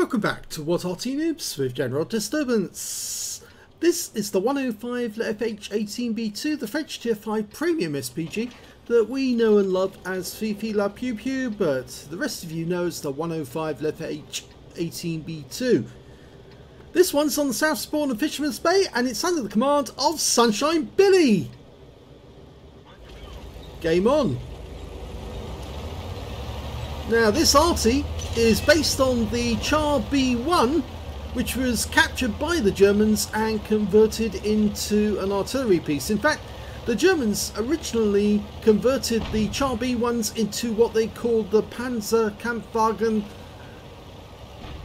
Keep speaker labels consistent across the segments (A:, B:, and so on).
A: Welcome back to What Arty Noobs with General Disturbance. This is the 105 leFH18B2, the French Tier 5 Premium SPG that we know and love as Fifi La Pew Pew, but the rest of you know as the 105 leFH18B2. This one's on the South Spawn of Fisherman's Bay and it's under the command of sunshinebilly. Game on. Now this Arty is based on the Char B1, which was captured by the Germans and converted into an artillery piece. In fact, the Germans originally converted the Char B1s into what they called the Panzer Kampfwagen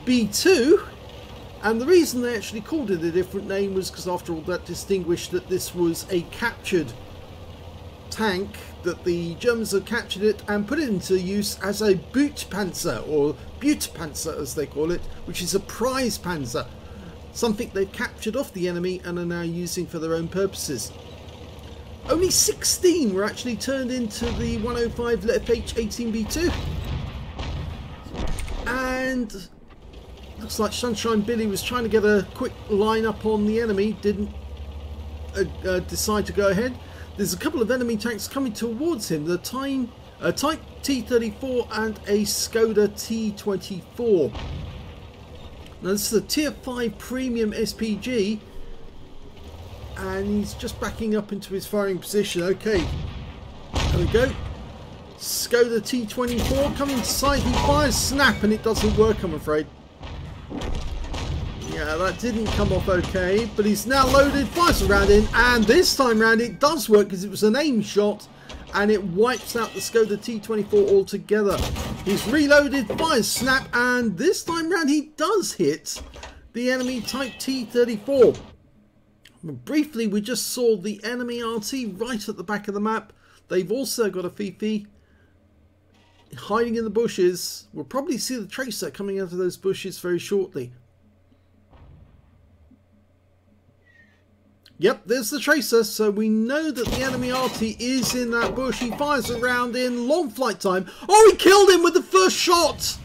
A: B2, and the reason they actually called it a different name was because, after all, that distinguished that this was a captured tank, that the Germans had captured it and put it into use as a Bootpanzer, or Butpanzer as they call it, which is a prize panzer, something they've captured off the enemy and are now using for their own purposes. Only 16 were actually turned into the 105 leFH18B2, and looks like sunshinebilly was trying to get a quick line up on the enemy, didn't decide to go ahead. There's a couple of enemy tanks coming towards him, the Type T-34 and a Skoda T-24. Now this is a Tier 5 Premium SPG, and he's just backing up into his firing position. Okay, there we go. Skoda T-24 coming to sight, he fires snap and it doesn't work, I'm afraid. Yeah, that didn't come off okay, but he's now loaded, fires a round in, and this time round it does work because it was an aim shot and it wipes out the Skoda T-24 altogether. He's reloaded, fires snap, and this time round he does hit the enemy Type T-34. Briefly, we just saw the enemy Arty right at the back of the map. They've also got a Fifi hiding in the bushes. We'll probably see the tracer coming out of those bushes very shortly. Yep, there's the tracer, so we know that the enemy Arty is in that bush. He fires a round in, long flight time. Oh, he killed him with the first shot!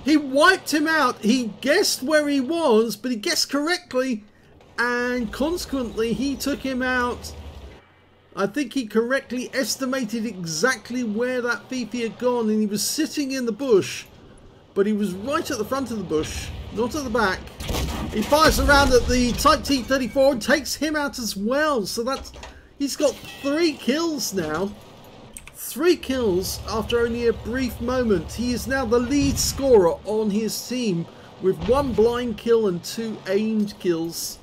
A: He wiped him out. He guessed where he was, but he guessed correctly, and consequently he took him out. I think he correctly estimated exactly where that Fifi had gone, and he was sitting in the bush, but he was right at the front of the bush, not at the back. He fires around at the Type T-34 and takes him out as well. So that's, he's got 3 kills now. 3 kills after only a brief moment. He is now the lead scorer on his team with 1 blind kill and 2 aimed kills.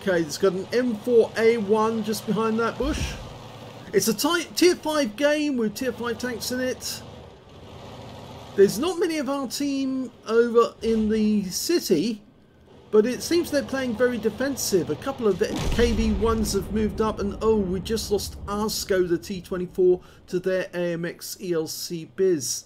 A: Okay, he's got an M4A1 just behind that bush. It's a Tier 5 game with Tier 5 tanks in it. There's not many of our team over in the city, but it seems they're playing very defensive. A couple of KV1s have moved up, and oh, we just lost our Skoda T-24 to their AMX ELC Biz.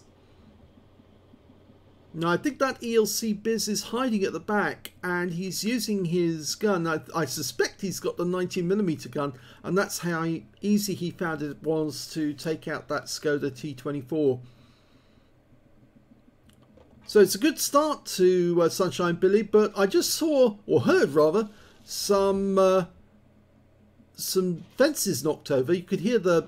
A: Now I think that ELC Biz is hiding at the back and he's using his gun. I suspect he's got the 19mm gun, and that's how easy he found it was to take out that Skoda T-24. So it's a good start to sunshinebilly, but I just saw, or heard rather, some fences knocked over. You could hear the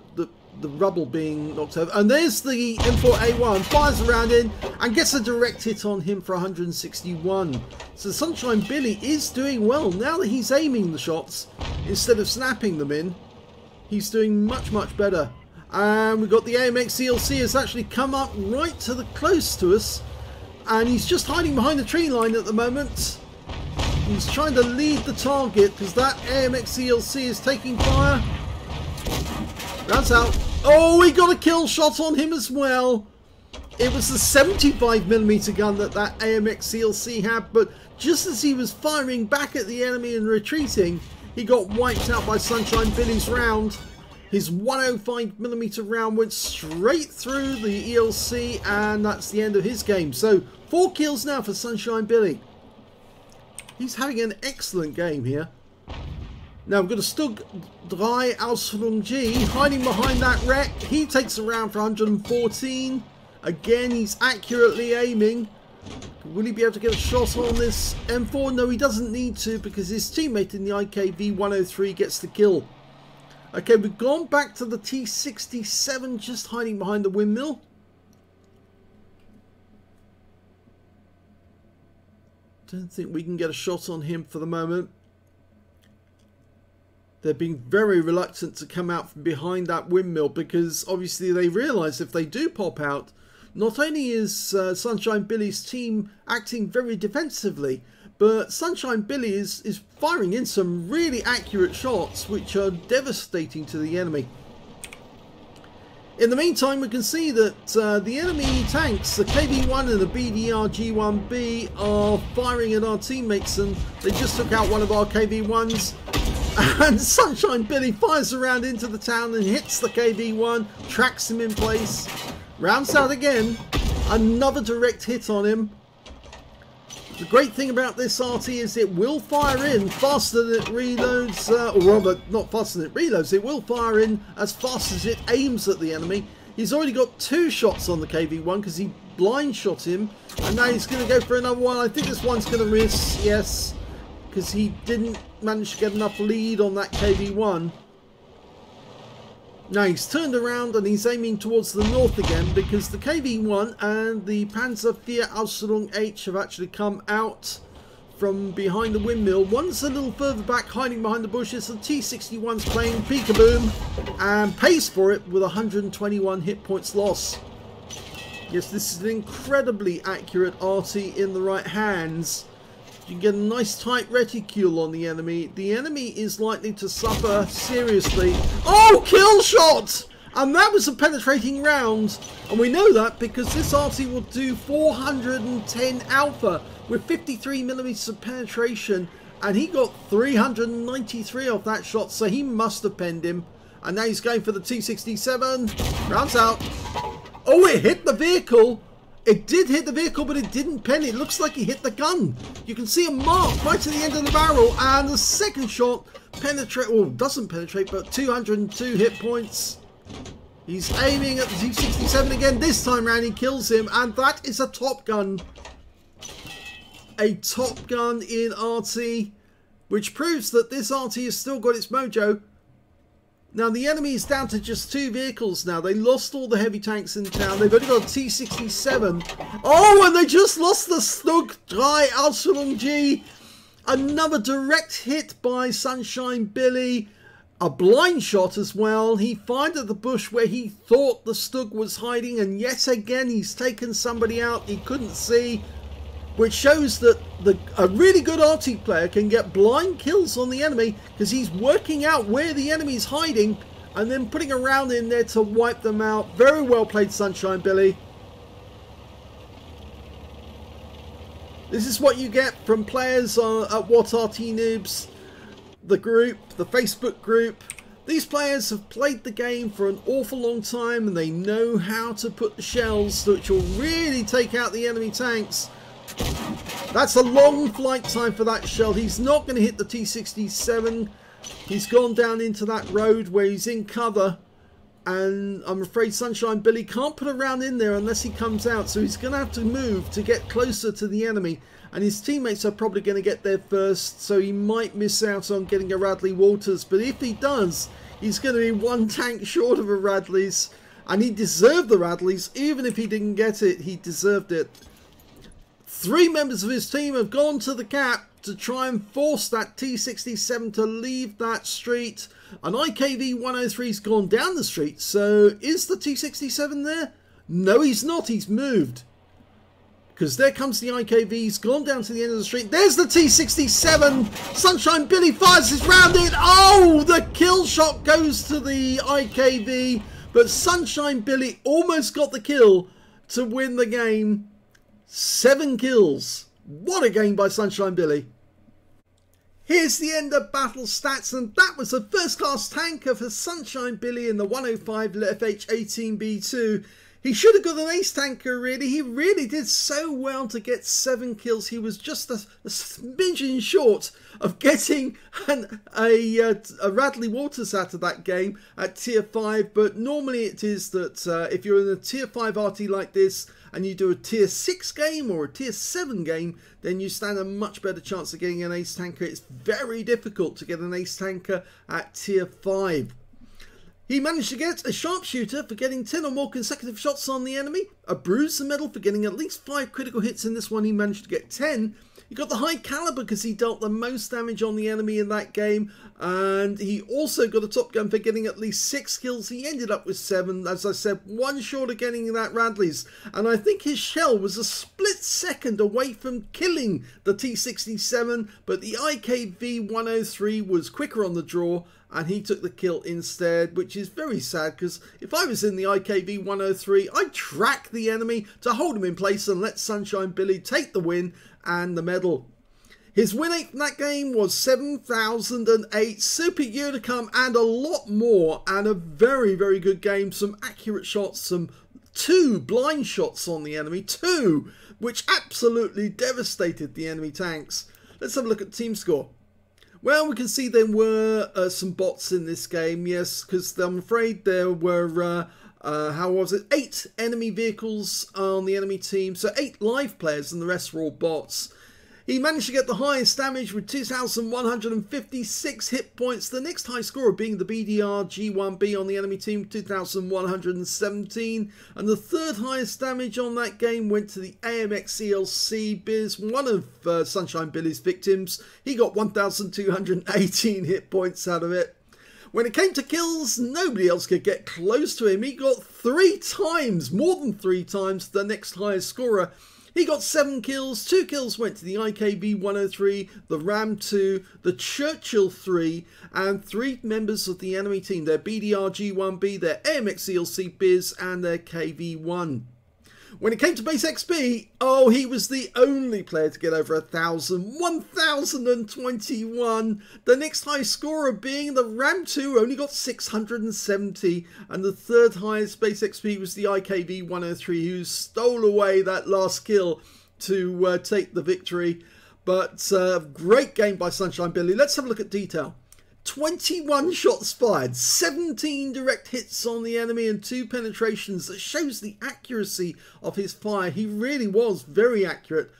A: rubble being knocked over. And there's the M4A1, fires around in and gets a direct hit on him for 161. So sunshinebilly is doing well. Now that he's aiming the shots instead of snapping them in, he's doing much, much better. And we've got the AMX ELC has actually come up right to the close to us. And he's just hiding behind the tree line at the moment. He's trying to lead the target because that AMX ELC is taking fire. Rounds out. Oh, he got a kill shot on him as well. It was the 75mm gun that AMX ELC had, but just as he was firing back at the enemy and retreating, he got wiped out by sunshinebilly's round. His 105mm round went straight through the ELC, and that's the end of his game. So 4 kills now for sunshinebilly. He's having an excellent game here. Now we've got a Stug 3 Aslains G hiding behind that wreck. He takes a round for 114. Again, he's accurately aiming. Will he be able to get a shot on this M4? No, he doesn't need to, because his teammate in the IKV-103 gets the kill. Okay, we've gone back to the T67, just hiding behind the windmill. Don't think we can get a shot on him for the moment. They're being very reluctant to come out from behind that windmill, because obviously they realise if they do pop out, not only is Sunshine Billy's team acting very defensively, but Sunshine Billy is firing in some really accurate shots which are devastating to the enemy. In the meantime, we can see that the enemy tanks, the KV-1 and the BDR-G1B, are firing at our teammates, and they just took out one of our KV-1s. And Sunshine Billy fires around into the town and hits the KV-1, tracks him in place, rounds out again, another direct hit on him. The great thing about this Arty is it will fire in faster than it reloads, or rather not faster than it reloads, it will fire in as fast as it aims at the enemy. He's already got 2 shots on the KV-1 because he blind shot him, and now he's going to go for another one. I think this one's going to miss, yes, because he didn't manage to get enough lead on that KV-1. Now he's turned around and he's aiming towards the north again, because the KV-1 and the Panzer IV Ausstellung H have actually come out from behind the windmill. One's a little further back, hiding behind the bushes. The T61's playing peekaboom and pays for it with 121 hit points loss. Yes, this is an incredibly accurate Arty in the right hands. You can get a nice tight reticule on the enemy. The enemy is likely to suffer seriously. Oh, kill shot! And that was a penetrating round. And we know that because this Arty will do 410 alpha with 53mm of penetration. And he got 393 off that shot, so he must have penned him. And now he's going for the T67. Rounds out. Oh, it hit the vehicle. It did hit the vehicle, but it didn't pen. It looks like he hit the gun. You can see a mark right to the end of the barrel, and the second shot penetrate, well, doesn't penetrate, but 202 hit points. He's aiming at the T67 again. This time round, he kills him, and that is a Top Gun. A Top Gun in Arty, which proves that this Arty has still got its mojo. Now the enemy is down to just 2 vehicles now. They lost all the heavy tanks in town. They've only got a T67. Oh, and they just lost the Stug 3 Ausstellung G. Another direct hit by Sunshine Billy. A blind shot as well. He fired at the bush where he thought the Stug was hiding, and yet again he's taken somebody out he couldn't see. Which shows that a really good Arty player can get blind kills on the enemy, because he's working out where the enemy's hiding and then putting a round in there to wipe them out. Very well played, Sunshine Billy. This is what you get from players at What Arty Noobs, the group, the Facebook group. These players have played the game for an awful long time, and they know how to put the shells which will really take out the enemy tanks. That's a long flight time for that shell. He's not going to hit the T67. He's gone down into that road where he's in cover, and I'm afraid Sunshine Billy can't put a round in there unless he comes out, so he's going to have to move to get closer to the enemy, and his teammates are probably going to get there first, so he might miss out on getting a Radley Walters. But if he does, he's going to be 1 tank short of a Radley's, and he deserved the Radley's. Even if he didn't get it, he deserved it. 3 members of his team have gone to the cap to try and force that T67 to leave that street. An IKV-103's gone down the street, so is the T67 there? No, he's not. He's moved. Because there comes the IKV. He's gone down to the end of the street. There's the T67. Sunshine Billy fires his round in. Oh, the kill shot goes to the IKV. But Sunshine Billy almost got the kill to win the game. 7 kills. What a game by Sunshine Billy. Here's the end of battle stats, and that was a first class tanker for Sunshine Billy in the 105 leFH18B2. He should have got an ace tanker, really. He really did so well to get 7 kills. He was just a smidgen short of getting a Radley Waters out of that game at tier 5. But normally it is that if you're in a tier 5 Arty like this and you do a tier 6 game or a tier 7 game, then you stand a much better chance of getting an ace tanker. It's very difficult to get an ace tanker at tier 5. He managed to get a sharpshooter for getting 10 or more consecutive shots on the enemy, a bruiser medal for getting at least 5 critical hits. In this one he managed to get 10. He got the high caliber because he dealt the most damage on the enemy in that game, and he also got a top gun for getting at least 6 kills. He ended up with 7, as I said, 1 short of getting that Radley's, and I think his shell was a split second away from killing the T67, but the IKV-103 was quicker on the draw and he took the kill instead, which is very sad because if I was in the IKV-103, I'd track the enemy to hold him in place and let Sunshine Billy take the win and the medal. His win rate from that game was 7,008, super year to come and a lot more, and a very, very good game. Some accurate shots, some 2 blind shots on the enemy, 2, which absolutely devastated the enemy tanks. Let's have a look at team score. Well, we can see there were some bots in this game, yes, because I'm afraid there were, 8 enemy vehicles on the enemy team, so 8 live players and the rest were all bots. He managed to get the highest damage with 2,156 hit points, the next high scorer being the BDR1B on the enemy team, 2,117, and the third highest damage on that game went to the AMXELC Biz, one of Sunshine Billy's victims. He got 1,218 hit points out of it. When it came to kills, nobody else could get close to him. He got 3 times, more than 3 times, the next highest scorer. He got 7 kills, 2 kills went to the IKV-103, the RAM 2, the Churchill 3, and 3 members of the enemy team, their BDR-G1B, their AMXELC Biz, and their KV-1. When it came to base XP, oh, he was the only player to get over 1,000, 1,021. The next high scorer being the RAM 2, only got 670. And the third highest base XP was the IKV-103, who stole away that last kill to take the victory. But great game by Sunshine Billy. Let's have a look at detail. 21 shots fired, 17 direct hits on the enemy and 2 penetrations. That shows the accuracy of his fire. He really was very accurate.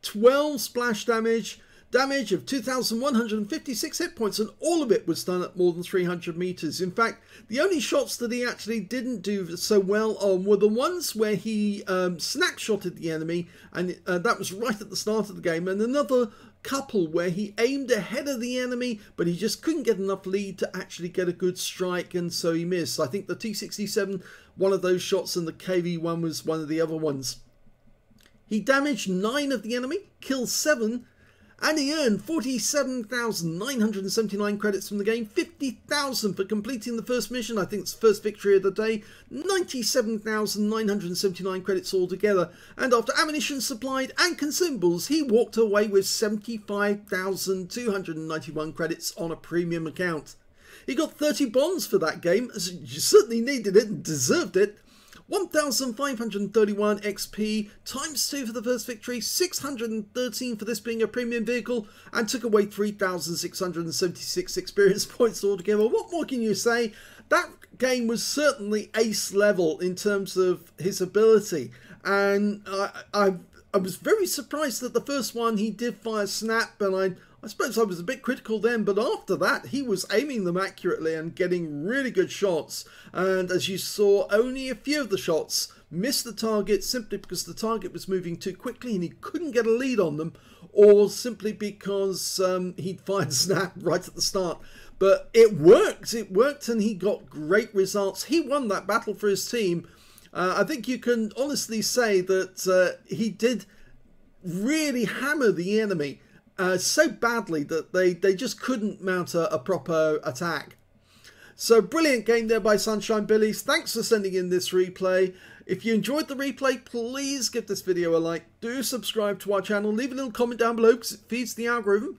A: 12 splash damage, damage of 2,156 hit points, and all of it was done at more than 300 meters. In fact, the only shots that he actually didn't do so well on were the ones where he snapshotted the enemy, and that was right at the start of the game, and another couple where he aimed ahead of the enemy, but he just couldn't get enough lead to actually get a good strike, and so he missed. I think the T67, one of those shots, and the KV-1 was one of the other ones. He damaged 9 of the enemy, killed 7, and he earned 47,979 credits from the game, 50,000 for completing the first mission. I think it's the first victory of the day, 97,979 credits altogether. And after ammunition supplied and consumables, he walked away with 75,291 credits on a premium account. He got 30 bonds for that game, as you certainly needed it and deserved it. 1,531 XP, times 2 for the first victory, 613 for this being a premium vehicle, and took away 3,676 experience points altogether. What more can you say? That game was certainly ace level in terms of his ability, and I was very surprised that the first one he did fire snap, and I suppose I was a bit critical then, but after that he was aiming them accurately and getting really good shots. And as you saw, only a few of the shots missed the target simply because the target was moving too quickly and he couldn't get a lead on them, or simply because he'd fired snap right at the start. But it worked, and he got great results. He won that battle for his team. I think you can honestly say that he did really hammer the enemy so badly that they just couldn't mount a proper attack. So brilliant game there by Sunshine Billy. Thanks for sending in this replay. If you enjoyed the replay, please give this video a like. Do subscribe to our channel. Leave a little comment down below because it feeds the algorithm.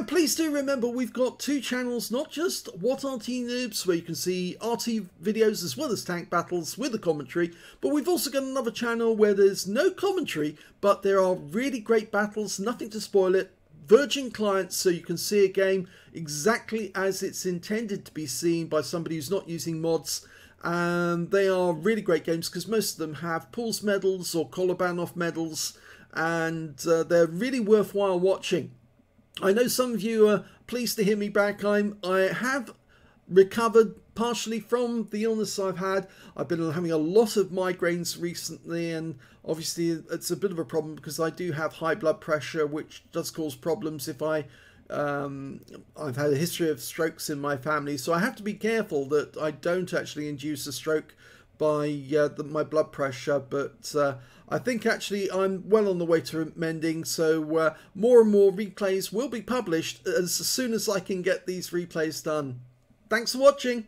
A: please do remember we've got 2 channels, not just What Arty Noobs, where you can see Arty videos as well as tank battles with the commentary, but we've also got another channel where there's no commentary, but there are really great battles, nothing to spoil it, virgin clients, so you can see a game exactly as it's intended to be seen by somebody who's not using mods. And they are really great games because most of them have pools medals or Kolobanov medals, and they're really worthwhile watching. I know some of you are pleased to hear me back. I have recovered partially from the illness I've had. I've been having a lot of migraines recently, and obviously it's a bit of a problem because I do have high blood pressure, which does cause problems if I've had a history of strokes in my family, so I have to be careful that I don't actually induce a stroke by my blood pressure, but I think actually I'm well on the way to mending, so more and more replays will be published as soon as I can get these replays done. Thanks for watching.